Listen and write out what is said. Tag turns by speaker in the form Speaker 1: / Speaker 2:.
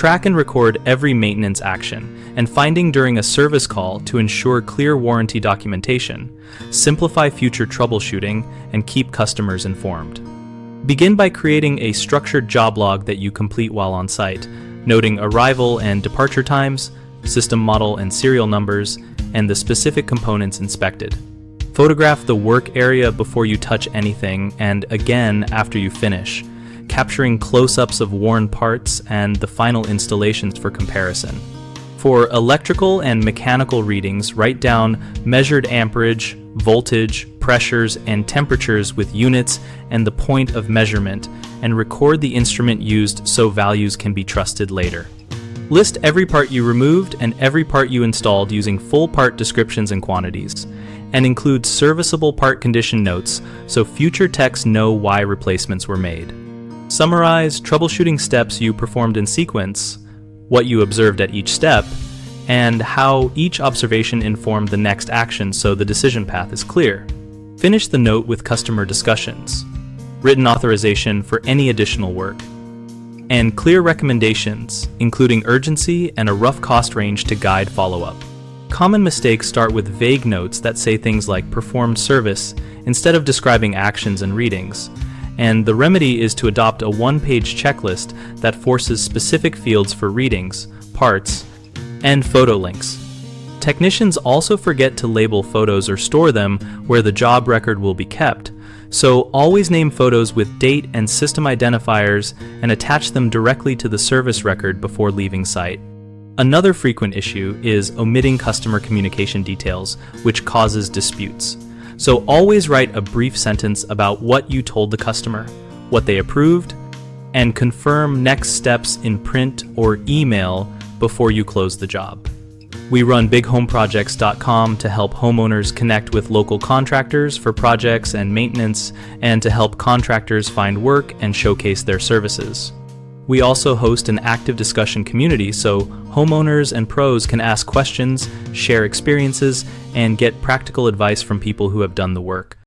Speaker 1: Track and record every maintenance action and finding during a service call to ensure clear warranty documentation, simplify future troubleshooting, and keep customers informed. Begin by creating a structured job log that you complete while on site, noting arrival and departure times, system model and serial numbers, and the specific components inspected. Photograph the work area before you touch anything and again after you finish, capturing close-ups of worn parts and the final installations for comparison. For electrical and mechanical readings, write down measured amperage, voltage, pressures, and temperatures with units and the point of measurement, and record the instrument used so values can be trusted later. List every part you removed and every part you installed using full part descriptions and quantities, and include serviceable part condition notes so future techs know why replacements were made. Summarize troubleshooting steps you performed in sequence, what you observed at each step, and how each observation informed the next action so the decision path is clear. Finish the note with customer discussions, written authorization for any additional work, and clear recommendations, including urgency and a rough cost range to guide follow-up. Common mistakes start with vague notes that say things like performed service instead of describing actions and readings, and the remedy is to adopt a one-page checklist that forces specific fields for readings, parts, and photo links. Technicians also forget to label photos or store them where the job record will be kept, so always name photos with date and system identifiers and attach them directly to the service record before leaving site. Another frequent issue is omitting customer communication details, which causes disputes. So always write a brief sentence about what you told the customer, what they approved, and confirm next steps in print or email before you close the job. We run bighomeprojects.com to help homeowners connect with local contractors for projects and maintenance, and to help contractors find work and showcase their services. We also host an active discussion community so homeowners and pros can ask questions, share experiences, and get practical advice from people who have done the work.